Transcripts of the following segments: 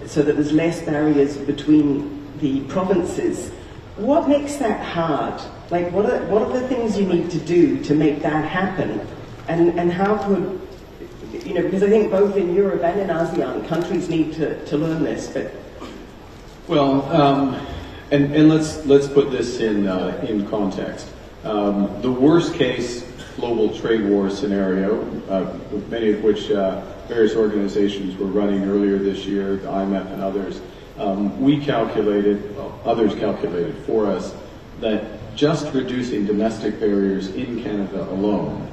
so that there's less barriers between the provinces. What makes that hard? Like, what are the things you need to do to make that happen? And how could, you know, because I think both in Europe and in ASEAN, countries need to learn this. But well, and let's put this in context. The worst case global trade war scenario, many of which various organizations were running earlier this year, the IMF and others, we calculated, well, others calculated for us, that just reducing domestic barriers in Canada alone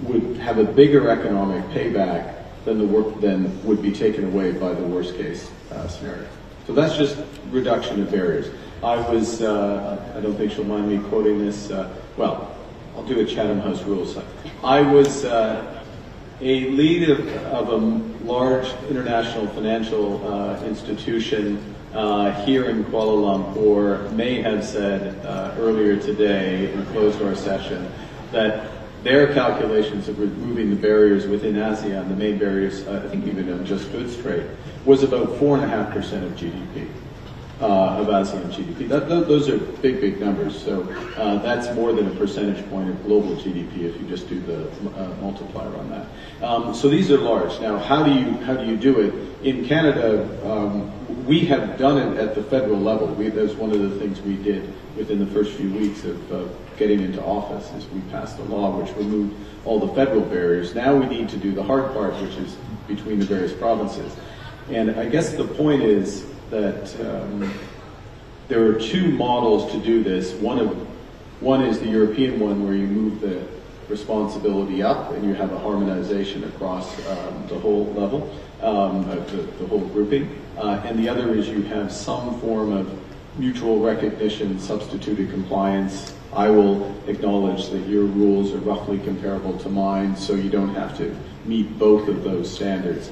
would have a bigger economic payback than would be taken away by the worst case scenario. So that's just reduction of barriers. I was, I don't think she'll mind me quoting this, well, I'll do a Chatham House rules. I was a lead of a large international financial institution here in Kuala Lumpur may have said earlier today, and closed our session, that their calculations of removing the barriers within ASEAN, the main barriers, I think even on just goods trade, was about 4.5% of GDP. Of ASEAN GDP. Those are big numbers. So that's more than a percentage point of global GDP if you just do the multiplier on that. So these are large. Now, how do you do it in Canada? We have done it at the federal level. That's one of the things we did within the first few weeks of getting into office. Is we passed a law which removed all the federal barriers. Now we need to do the hard part, which is between the various provinces. And I guess the point is that there are two models to do this. One is the European one, where you move the responsibility up and you have a harmonization across the whole level, the whole grouping. And the other is you have some form of mutual recognition, substituted compliance. I will acknowledge that your rules are roughly comparable to mine, so you don't have to meet both of those standards.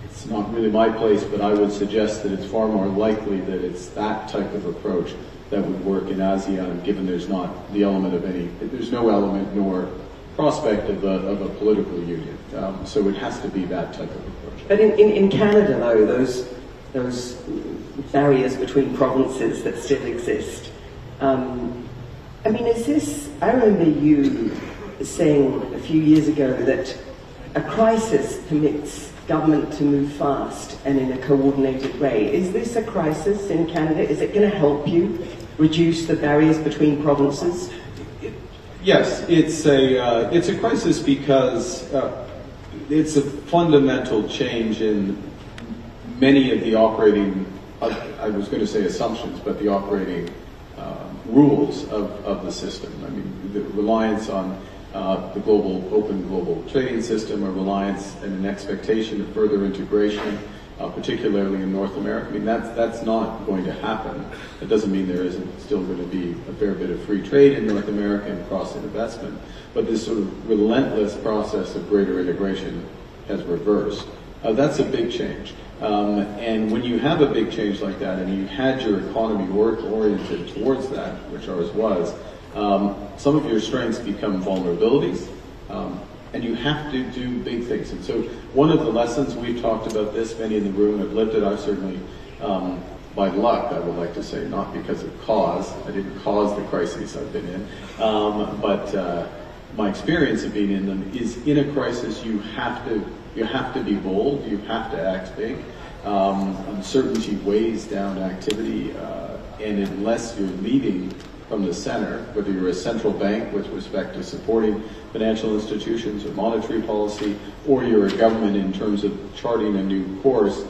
It's not really my place, but I would suggest that it's far more likely that it's that type of approach that would work in ASEAN, given there's not the element of there's no element nor prospect of a political union. So it has to be that type of approach. But in Canada, though, those barriers between provinces that still exist, I mean, is this, I remember you saying a few years ago that a crisis permits government to move fast and in a coordinated way. Is this a crisis in Canada? Is it going to help you reduce the barriers between provinces? Yes, it's a crisis because it's a fundamental change in many of the operating, I was going to say assumptions, but the operating rules of the system. I mean, the reliance on the open global trading system, a reliance and an expectation of further integration, particularly in North America. I mean, that's not going to happen. It doesn't mean there isn't still going to be a fair bit of free trade in North America and cross-investment, but this sort of relentless process of greater integration has reversed. That's a big change. And when you have a big change like that and you had your economy oriented towards that, which ours was, some of your strengths become vulnerabilities, and you have to do big things. And so one of the lessons, we've talked about this, many in the room have lived it. I've certainly, by luck, I would like to say, not because of cause. I didn't cause the crises I've been in, but my experience of being in them is, in a crisis, you have to be bold, you have to act big. Uncertainty weighs down activity, and unless you're leading from the center, whether you're a central bank with respect to supporting financial institutions or monetary policy, or you're a government in terms of charting a new course,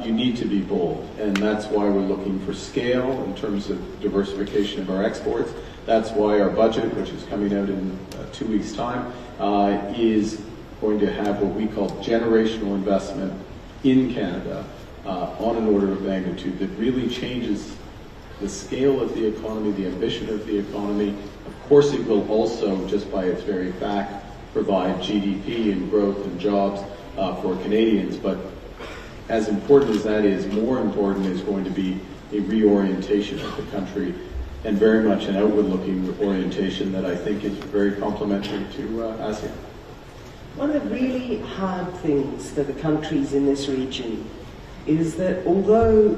you need to be bold. And that's why we're looking for scale in terms of diversification of our exports. That's why our budget, which is coming out in 2 weeks' time, is going to have what we call generational investment in Canada on an order of magnitude that really changes the scale of the economy, the ambition of the economy. Of course, it will also, just by its very fact, provide GDP and growth and jobs for Canadians. But as important as that is, more important is going to be a reorientation of the country, and very much an outward-looking orientation that I think is very complementary to ASEAN. One of the really hard things for the countries in this region is that although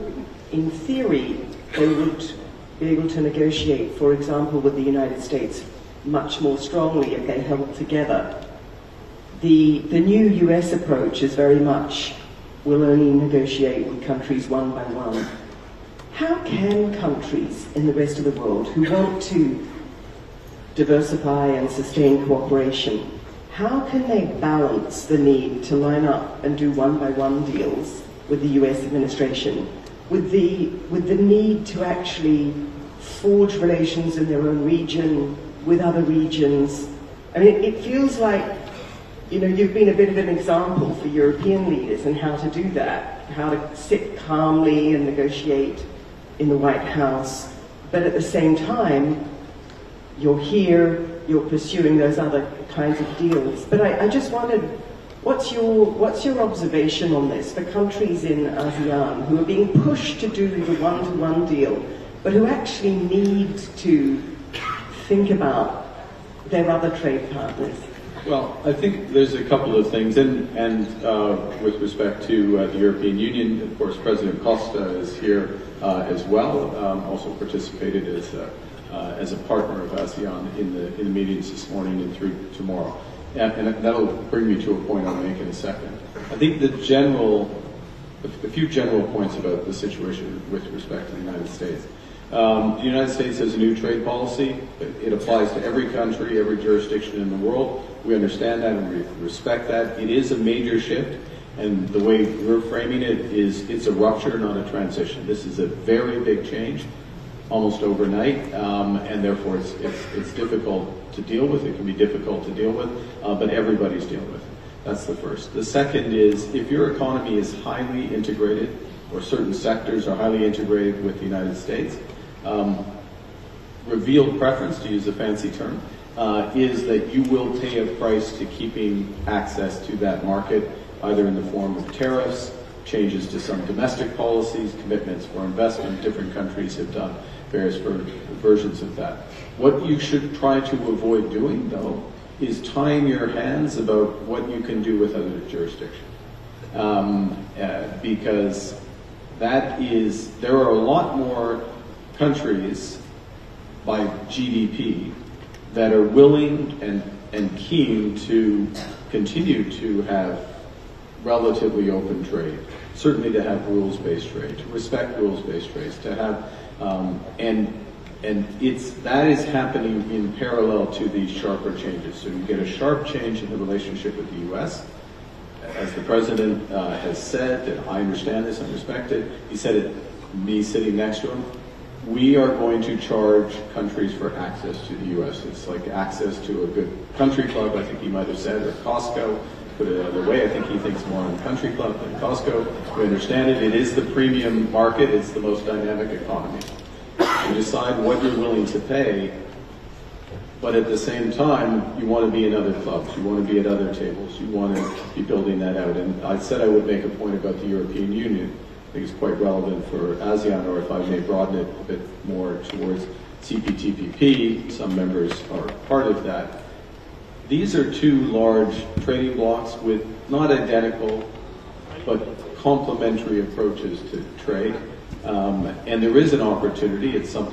in theory they would be able to negotiate, for example, with the United States much more strongly if they held together, the new US approach is very much, we'll only negotiate with countries one by one. How can countries in the rest of the world who want to diversify and sustain cooperation, how can they balance the need to line up and do one-by-one deals with the US administration with the need to actually forge relations in their own region with other regions? I mean, it feels like, you know, you've been a bit of an example for European leaders in how to do that, how to sit calmly and negotiate in the White House, but at the same time, you're here, you're pursuing those other kinds of deals. But I just wondered, what's your observation on this for countries in ASEAN who are being pushed to do the one-to-one deal, but who actually need to think about their other trade partners? Well, I think there's a couple of things, and with respect to the European Union, of course, President Costa is here as well, also participated as a partner of ASEAN in the meetings this morning and through tomorrow. And that'll bring me to a point I'll make in a second. I think a few general points about the situation with respect to the United States. The United States has a new trade policy. It applies to every country, every jurisdiction in the world. We understand that and we respect that. It is a major shift, and the way we're framing it is it's a rupture, not a transition. This is a very big change, almost overnight, and therefore it's difficult to deal with. It can be difficult to deal with, but everybody's dealing with it. That's the first. The second is, if your economy is highly integrated, or certain sectors are highly integrated with the United States, revealed preference, to use a fancy term, is that you will pay a price to keeping access to that market, either in the form of tariffs, changes to some domestic policies, commitments for investment. Different countries have done various versions of that. What you should try to avoid doing, though, is tying your hands about what you can do with other jurisdictions. Because there are a lot more countries by GDP that are willing and keen to continue to have relatively open trade, certainly to have rules-based trade, to respect rules-based trade, to have, that is happening in parallel to these sharper changes. So you get a sharp change in the relationship with the U.S. As the President has said, and I understand this and respect it, he said it, me sitting next to him, we are going to charge countries for access to the U.S. It's like access to a good country club, I think he might have said, or Costco. Put it another way, I think he thinks more on country club than Costco. We understand it. It is the premium market. It's the most dynamic economy. You decide what you're willing to pay, but at the same time, you want to be in other clubs. You want to be at other tables. You want to be building that out. And I said I would make a point about the European Union. I think it's quite relevant for ASEAN, or if I may broaden it a bit more towards cptpp. Some members are part of that. These are two large trading blocs with not identical, but complementary approaches to trade. And there is an opportunity. It's a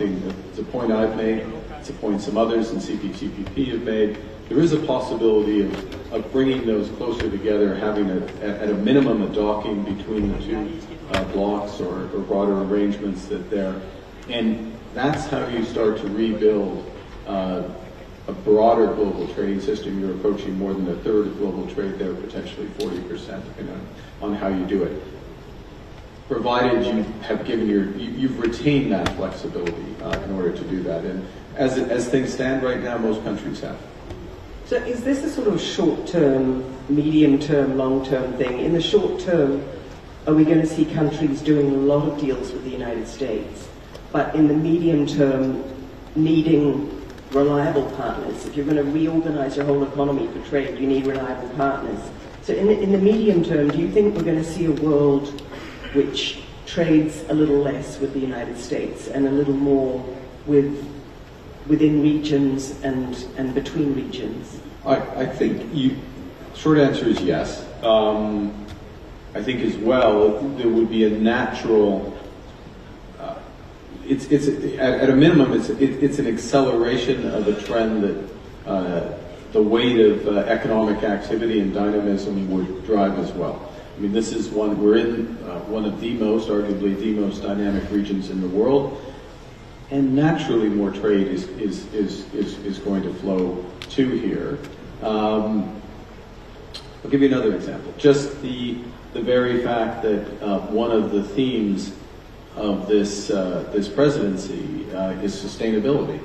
point I've made. It's a point some others in cptpp have made. There is a possibility of bringing those closer together, having at a minimum a docking between the two blocks or broader arrangements that there. And that's how you start to rebuild a broader global trading system. You're approaching more than a third of global trade there, potentially 40%, depending on how you do it. Provided you have you've retained that flexibility in order to do that. And as things stand right now, most countries have. So is this a sort of short-term, medium-term, long-term thing? In the short term, are we going to see countries doing a lot of deals with the United States? But in the medium term, needing reliable partners. If you're going to reorganize your whole economy for trade, you need reliable partners. So in the medium term, do you think we're going to see a world which trades a little less with the United States and a little more within regions and between regions? I think short answer is yes. I think as well, there would be a natural, it's at a minimum, it's an acceleration of a trend that the weight of economic activity and dynamism would drive as well. I mean, this is we're in one of the most, arguably the most dynamic regions in the world, and naturally more trade is going to flow to here. I'll give you another example. Just the very fact that one of the themes of this presidency is sustainability.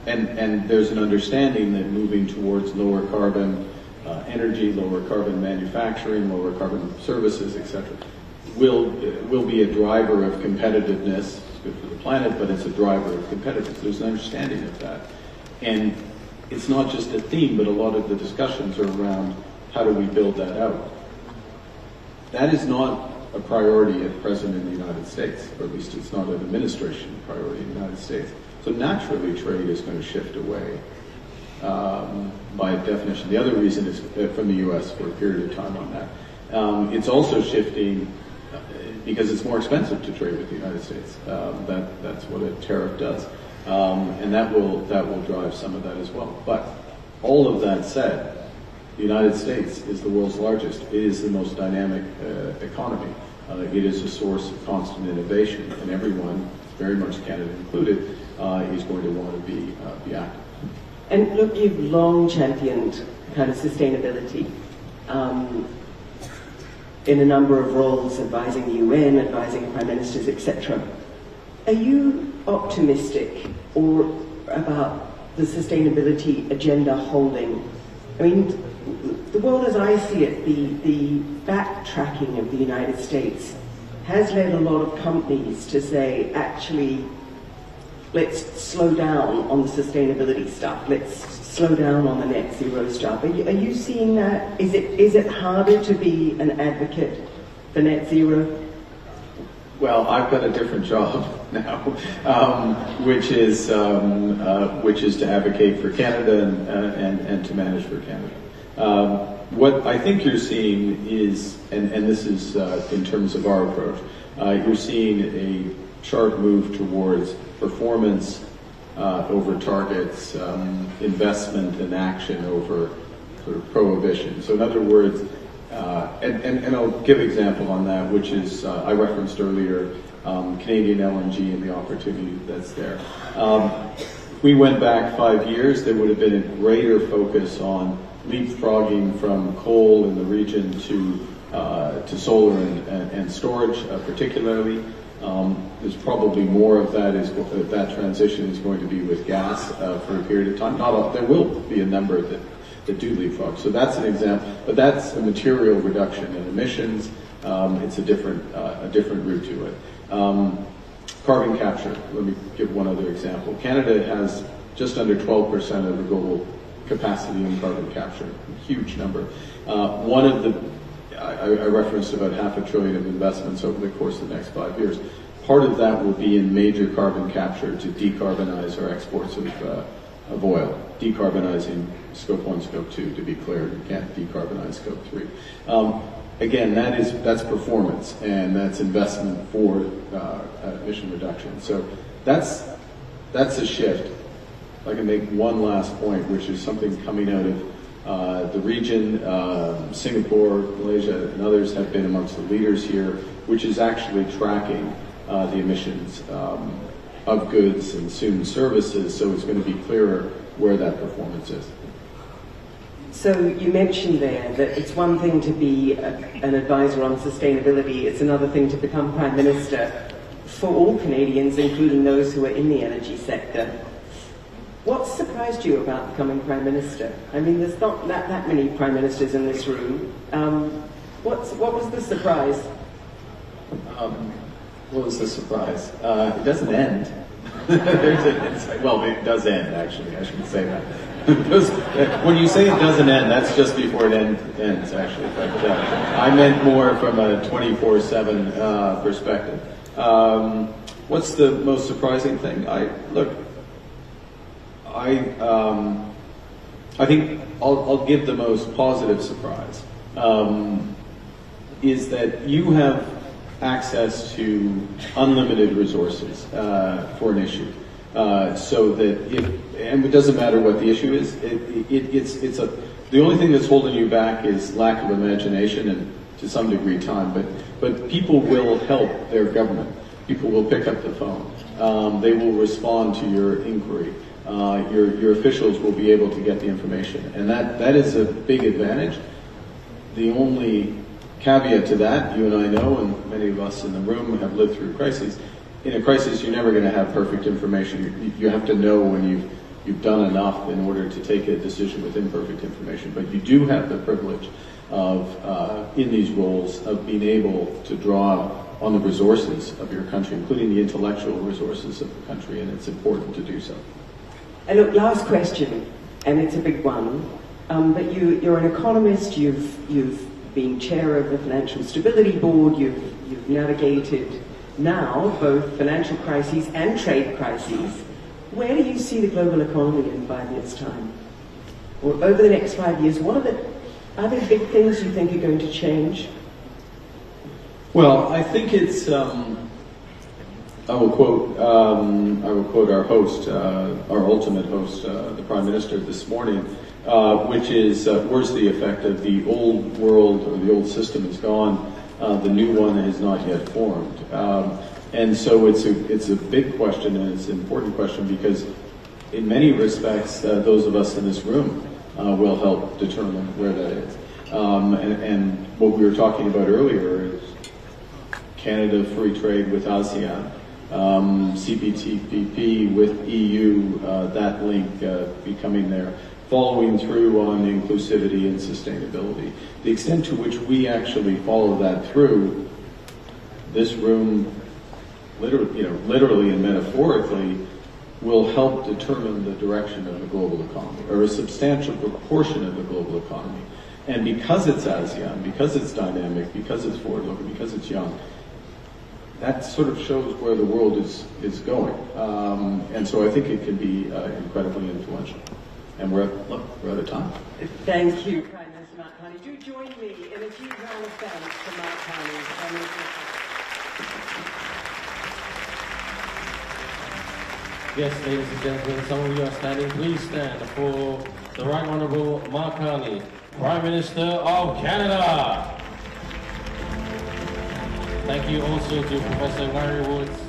And there's an understanding that moving towards lower carbon energy, lower carbon manufacturing, lower carbon services, etc., will be a driver of competitiveness. It's good for the planet, but it's a driver of competitiveness. There's an understanding of that. And it's not just a theme, but a lot of the discussions are around how do we build that out. That is not a priority at present in the United States, or at least it's not an administration priority in the United States. So naturally trade is going to shift away by definition. The other reason is from the US for a period of time on that. It's also shifting because it's more expensive to trade with the United States. That's what a tariff does. And that will drive some of that as well. But all of that said, the United States is the world's largest. It is the most dynamic economy. It is a source of constant innovation, and everyone, very much Canada included, is going to want to be active. And look, you've long championed kind of sustainability in a number of roles, advising the UN, advising prime ministers, etc. Are you optimistic or about the sustainability agenda holding? I mean, the world as I see it, the backtracking of the United States has led a lot of companies to say, actually, let's slow down on the sustainability stuff. Let's slow down on the net zero stuff. Are you seeing that? Is it harder to be an advocate for net zero? Well, I've got a different job now, which is to advocate for Canada and to manage for Canada. What I think you're seeing is, and this is in terms of our approach, you're seeing a sharp move towards performance over targets, investment and action over sort of prohibition. So in other words, and I'll give an example on that, which is, I referenced earlier, Canadian LNG and the opportunity that's there. If we went back 5 years, there would have been a greater focus on leapfrogging from coal in the region to solar and storage, particularly. There's probably more of that transition is going to be with gas for a period of time. Not all, there will be a number that do leapfrog. So that's an example, but that's a material reduction in emissions. It's a different route to it. Carbon capture. Let me give one other example. Canada has just under 12% of the global capacity in carbon capture. A huge number. One of the I referenced about $500 billion of investments over the course of the next 5 years. Part of that will be in major carbon capture to decarbonize our exports of oil. Decarbonizing Scope 1, Scope 2, to be clear. You can't decarbonize Scope 3. Again, that's performance, and that's investment for emission reduction. So that's a shift. If I can make one last point, which is something coming out of the region. Singapore, Malaysia, and others have been amongst the leaders here, which is actually tracking the emissions of goods and soon services, so it's going to be clearer where that performance is. So you mentioned there that it's one thing to be an advisor on sustainability, it's another thing to become Prime Minister for all Canadians, including those who are in the energy sector. What surprised you about becoming Prime Minister? I mean, there's not that many Prime Ministers in this room. What was the surprise? What was the surprise? It doesn't end. Well, it does end, actually. I shouldn't say that. When you say it doesn't end, that's just before it ends, actually. But I meant more from a 24/7 perspective. What's the most surprising thing? I think I'll give the most positive surprise, is that you have access to unlimited resources for an issue. So that and it doesn't matter what the issue is, the only thing that's holding you back is lack of imagination and to some degree time, but people will help their government. People will pick up the phone. They will respond to your inquiry. Your officials will be able to get the information, and that is a big advantage. The only caveat to that, you and I know, and many of us in the room have lived through crises. In a crisis, you're never going to have perfect information. You have to know when you've done enough in order to take a decision with imperfect information. But you do have the privilege of, in these roles, of being able to draw on the resources of your country, including the intellectual resources of the country, and it's important to do so. And look, last question, and it's a big one. But you're an economist. You've been chair of the Financial Stability Board. You've navigated now both financial crises and trade crises. Where do you see the global economy in 5 years' time? Or over the next 5 years, are there big things you think are going to change? Well, I think it's. I will quote our host, our ultimate host, the Prime Minister this morning, which is, "Where's the effect of the old world or the old system is gone? The new one has not yet formed." And so it's a big question, and it's an important question because, in many respects, those of us in this room will help determine where that is. And what we were talking about earlier is Canada free trade with ASEAN, cptpp with EU, that link becoming there, following through on inclusivity and sustainability. The extent to which we actually follow that through, this room, literally and metaphorically, will help determine the direction of the global economy, or a substantial proportion of the global economy. And because it's ASEAN, because it's dynamic, because it's forward-looking, because it's young, that sort of shows where the world is going. And so I think it can be incredibly influential. And we're out of time. Thank you, Prime Minister Mark Carney. Do join me in a huge round of thanks for Mark Carney. Yes, ladies and gentlemen, some of you are standing. Please stand for the Right Honourable Mark Carney, Prime Minister of Canada. Thank you also to Professor Larry Woods,